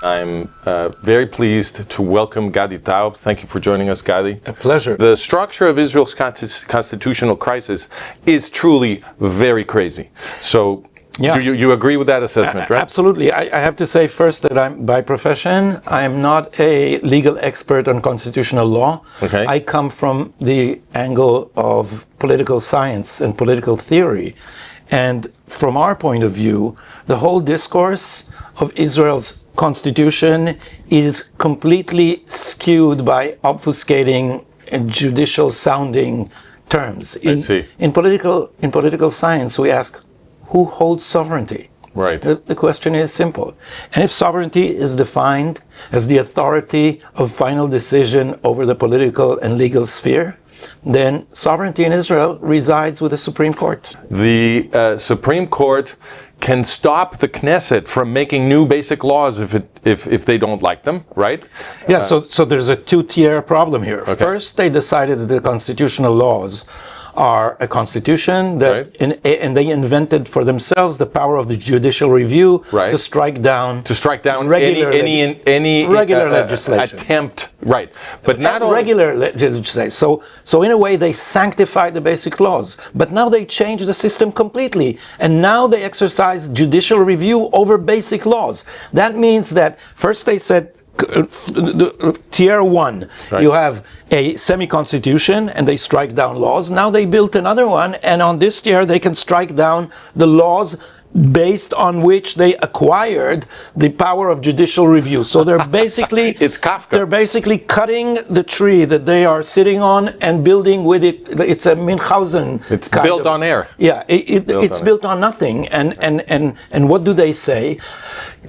I'm very pleased to welcome Gadi Taaub. Thank you for joining us, Gadi. A pleasure. The structure of Israel's constitutional crisis is truly very crazy. So you agree with that assessment, right? Absolutely. I have to say first that I'm, by profession, I am not a legal expert on constitutional law. Okay. I come from the angle of political science and political theory. And from our point of view, the whole discourse of Israel's constitution is completely skewed by obfuscating judicial sounding terms. In political science, we ask, who holds sovereignty? Right. The question is simple. And if sovereignty is defined as the authority of final decision over the political and legal sphere, then sovereignty in Israel resides with the Supreme Court. The Supreme Court can stop the Knesset from making new basic laws if they don't like them, right? Yeah, so there's a two-tier problem here. Okay. First, they decided that the constitutional laws are a constitution that, right. and they invented for themselves the power of the judicial review right. to strike down any regular legislation attempt, right? But not only regular legislation. So in a way they sanctified the basic laws, but now they changed the system completely, and now they exercise judicial review over basic laws. That means that first they said, tier one, right. You have a semi-constitution and they strike down laws. Now they built another one, and on this tier they can strike down the laws based on which they acquired the power of judicial review. So they're basically it's Kafka. They're basically cutting the tree that they are sitting on and building with it. It's a Münchhausen. It's built on air. Yeah, it's built on nothing. And what do they say?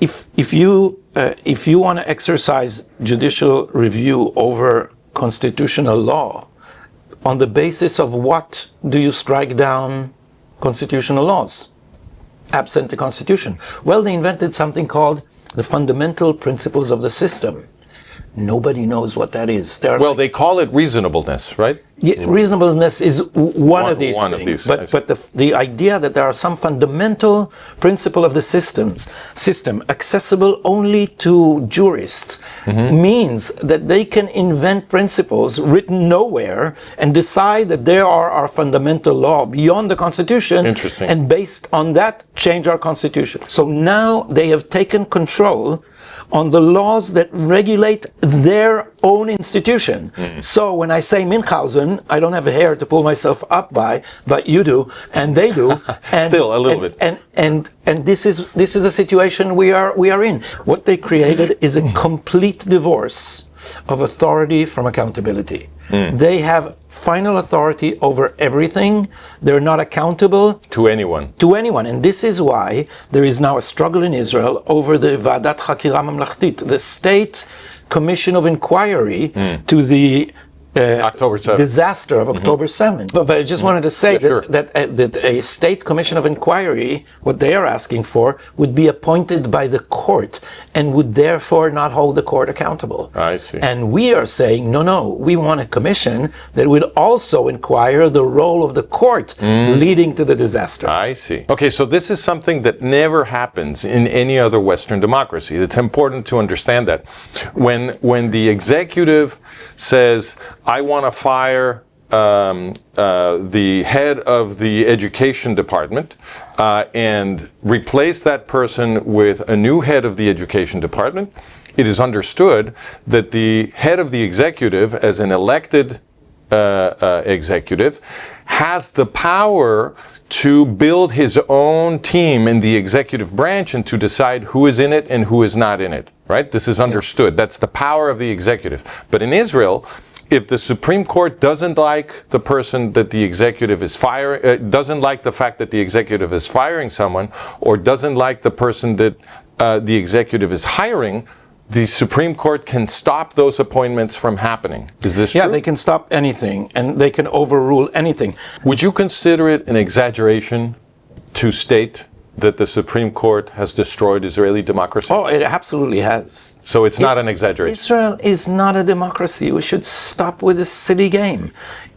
If you want to exercise judicial review over constitutional law, on the basis of what do you strike down constitutional laws? Absent the Constitution. Well, they invented something called the fundamental principles of the system. Nobody knows what that is. They call it reasonableness, right? Yeah, reasonableness is one of these things. But the idea that there are some fundamental principle of the system accessible only to jurists means that they can invent principles written nowhere and decide that there are our fundamental law beyond the Constitution. Interesting. And based on that, change our Constitution. So now they have taken control on the laws that regulate their own institution. So when I say Münchhausen, I don't have a hair to pull myself up by, but you do, and they do. And, still a little bit. And this is a situation we are in. What they created is a complete divorce of authority from accountability. They have final authority over everything. They're not accountable to anyone. And this is why there is now a struggle in Israel over the Vadat Hakira Mamlachtit, the state commission of inquiry to the October 7th. Disaster of October 7th. But I just wanted to say that a state commission of inquiry, what they are asking for, would be appointed by the court and would therefore not hold the court accountable. I see. And we are saying, no, we want a commission that would also inquire the role of the court leading to the disaster. I see. Okay, so this is something that never happens in any other Western democracy. It's important to understand that. When the executive says, I want to fire the head of the education department and replace that person with a new head of the education department, it is understood that the head of the executive, as an elected executive, has the power to build his own team in the executive branch and to decide who is in it and who is not in it, right? This is understood. That's the power of the executive. But in Israel, if the Supreme Court doesn't like the person that the executive is firing, doesn't like the fact that the executive is firing someone, or doesn't like the person that the executive is hiring, the Supreme Court can stop those appointments from happening. Is this true? Yeah, they can stop anything, and they can overrule anything. Would you consider it an exaggeration to state that the Supreme Court has destroyed Israeli democracy? Oh, it absolutely has. So it's not an exaggeration. Israel is not a democracy. We should stop with this silly game.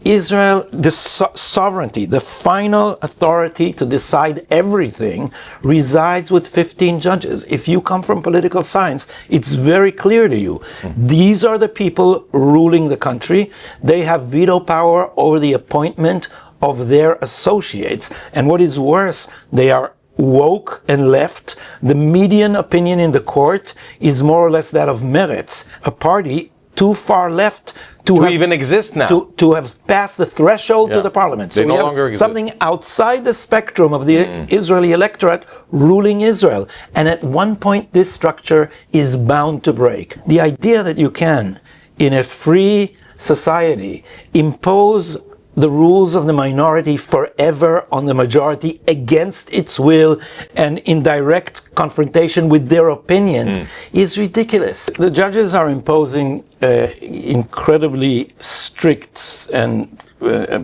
Israel, the sovereignty, the final authority to decide everything, resides with 15 judges. If you come from political science, it's very clear to you. These are the people ruling the country. They have veto power over the appointment of their associates. And what is worse, they are woke and left. The median opinion in the court is more or less that of Meretz, a party too far left to even exist now. To have passed the threshold to the parliament. So They we no have longer exist. something outside the spectrum of the Israeli electorate ruling Israel. And at one point, this structure is bound to break. The idea that you can, in a free society, impose the rules of the minority forever on the majority against its will and in direct confrontation with their opinions is ridiculous. The judges are imposing incredibly strict and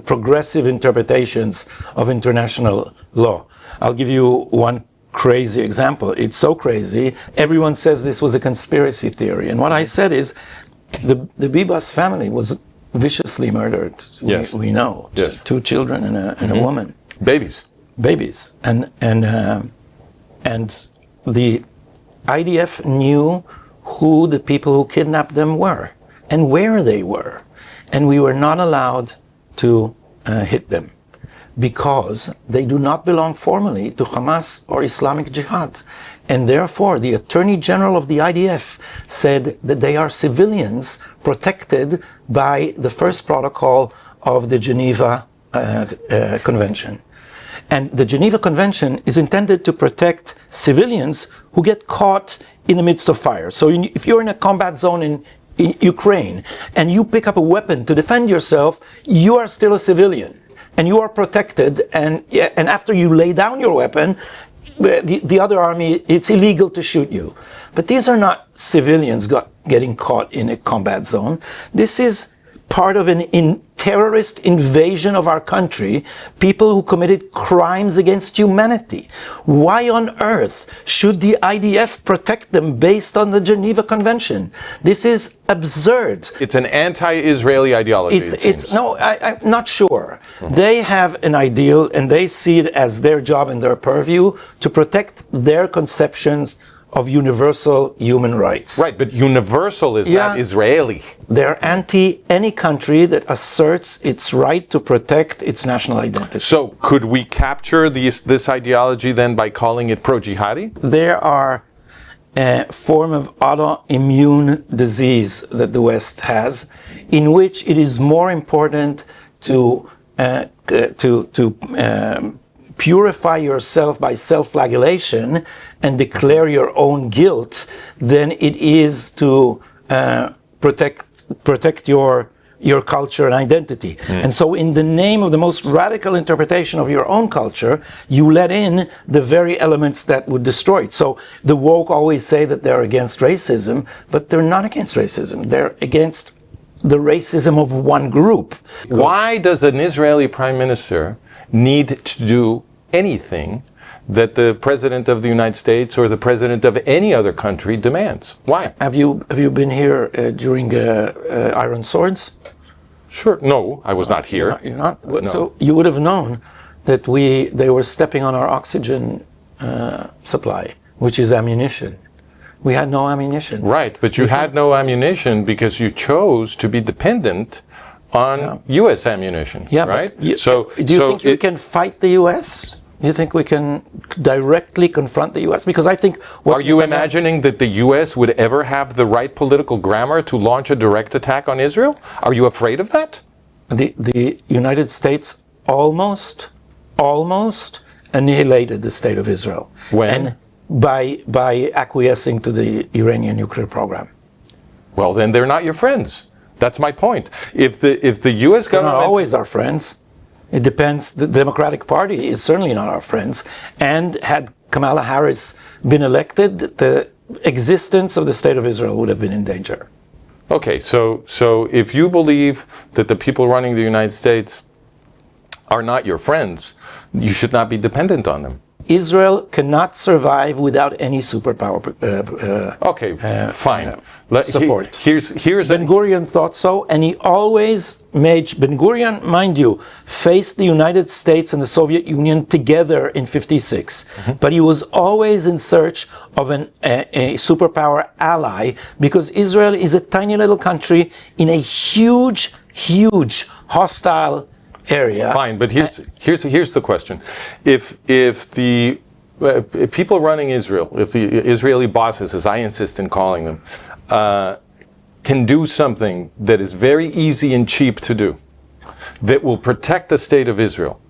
progressive interpretations of international law. I'll give you one crazy example. It's so crazy, everyone says this was a conspiracy theory. And what I said is the Bibas family was viciously murdered. Yes. We know. Yes. 2 children and a woman. Babies. And the IDF knew who the people who kidnapped them were and where they were. And we were not allowed to hit them because they do not belong formally to Hamas or Islamic Jihad. And therefore, the Attorney General of the IDF said that they are civilians protected by the first protocol of the Geneva Convention. And the Geneva Convention is intended to protect civilians who get caught in the midst of fire. So if you're in a combat zone in Ukraine and you pick up a weapon to defend yourself, you are still a civilian and you are protected. And after you lay down your weapon, the other army, it's illegal to shoot you. But these are not civilians getting caught in a combat zone. This is part of an terrorist invasion of our country, people who committed crimes against humanity. Why on earth should the IDF protect them based on the Geneva Convention? This is absurd. It's an anti-Israeli ideology, it seems. No, I'm not sure. They have an ideal and they see it as their job and their purview to protect their conceptions of universal human rights. Right, but universal is not Israeli. They're anti any country that asserts its right to protect its national identity. So could we capture this ideology then by calling it pro-jihadi? There are a form of autoimmune disease that the West has, in which it is more important to purify yourself by self-flagellation and declare your own guilt than it is to protect your culture and identity. And so in the name of the most radical interpretation of your own culture, you let in the very elements that would destroy it. So the woke always say that they're against racism, but they're not against racism. They're against the racism of one group. Why does an Israeli prime minister need to do anything that the president of the United States or the president of any other country demands? Why? Have you been here during Iron Swords? Sure. No, I was not here. You're not? No. So you would have known that they were stepping on our oxygen supply, which is ammunition. We had no ammunition. Right, but you had no ammunition because you chose to be dependent on U.S. ammunition, right? Do you think we can fight the U.S.? Do you think we can directly confront the U.S.? Because I think... Are you imagining that the U.S. would ever have the right political grammar to launch a direct attack on Israel? Are you afraid of that? The United States almost annihilated the state of Israel. When? And by acquiescing to the Iranian nuclear program. Well, then they're not your friends. That's my point. If the U.S. government... They're not always our friends. It depends. The Democratic Party is certainly not our friends. And had Kamala Harris been elected, the existence of the state of Israel would have been in danger. Okay, so if you believe that the people running the United States are not your friends, you should not be dependent on them. Israel cannot survive without any superpower fine. support. Here's Ben-Gurion thought so, and he always made, Ben-Gurion, mind you, faced the United States and the Soviet Union together in 56, but he was always in search of a superpower ally, because Israel is a tiny little country in a huge hostile area. Fine, but here's the question: if the people running Israel, if the Israeli bosses, as I insist in calling them, can do something that is very easy and cheap to do, that will protect the state of Israel,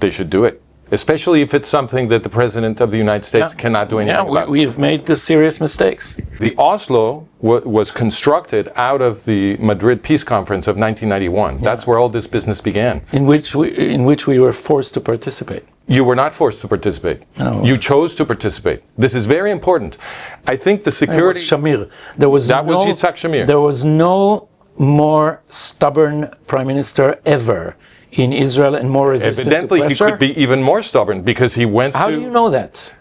they should do it. Especially if it's something that the President of the United States cannot do anything about. We've made the serious mistakes. The Oslo was constructed out of the Madrid Peace Conference of 1991. That's where all this business began. In which we were forced to participate. You were not forced to participate. No. You chose to participate. This is very important. I think the security... It was Shamir. That was Yitzhak Shamir. There was no more stubborn prime minister ever in Israel and more resistant Evidently, to pressure. he could be even more stubborn because he went How do you know that?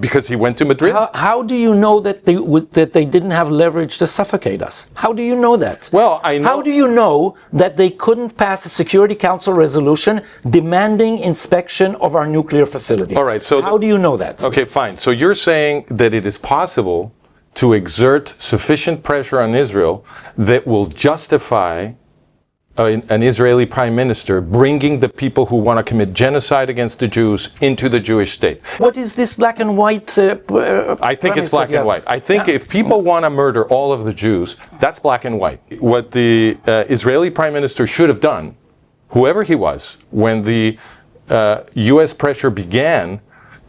Because he went to Madrid. How do you know that they didn't have leverage to suffocate us? How do you know that? Well, I know. How do you know that they couldn't pass a Security Council resolution demanding inspection of our nuclear facility? All right, so how do you know that? Okay, fine. So you're saying that it is possible to exert sufficient pressure on Israel that will justify an Israeli prime minister bringing the people who want to commit genocide against the Jews into the Jewish state. What is this black and white? I think it's black and white. I think if people want to murder all of the Jews, that's black and white. What the Israeli prime minister should have done, whoever he was, when the U.S. pressure began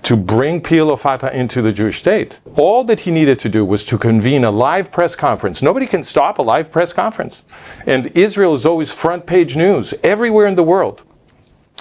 to bring PLO Fatah into the Jewish state, all that he needed to do was to convene a live press conference. Nobody can stop a live press conference. And Israel is always front page news everywhere in the world.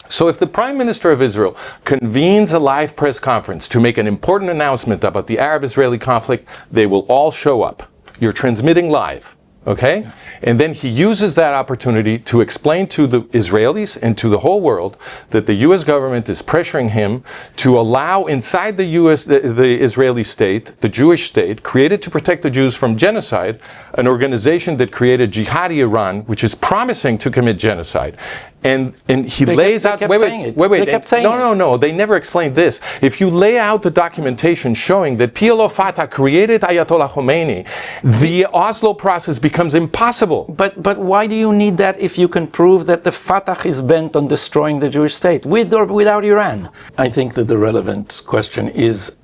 So if the Prime Minister of Israel convenes a live press conference to make an important announcement about the Arab-Israeli conflict, they will all show up. You're transmitting live. Okay? And then he uses that opportunity to explain to the Israelis and to the whole world that the U.S. government is pressuring him to allow inside the Israeli state, the Jewish state, created to protect the Jews from genocide, an organization that created Jihadi Iran, which is promising to commit genocide. And he lays out. Wait. No. They never explained this. If you lay out the documentation showing that PLO Fatah created Ayatollah Khomeini, the Oslo process becomes impossible. But why do you need that if you can prove that the Fatah is bent on destroying the Jewish state, with or without Iran? I think that the relevant question is,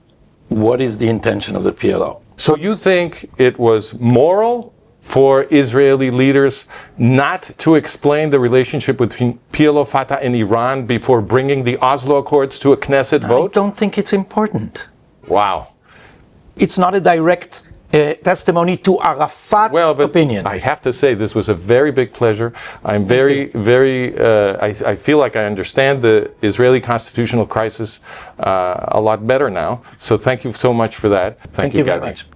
what is the intention of the PLO? So you think it was moral for Israeli leaders not to explain the relationship between PLO Fatah and Iran before bringing the Oslo Accords to a Knesset vote? I don't think it's important. Wow. It's not a direct testimony to Arafat's opinion. I have to say, this was a very big pleasure. I'm I feel like I understand the Israeli constitutional crisis a lot better now. So thank you so much for that. Thank you very much.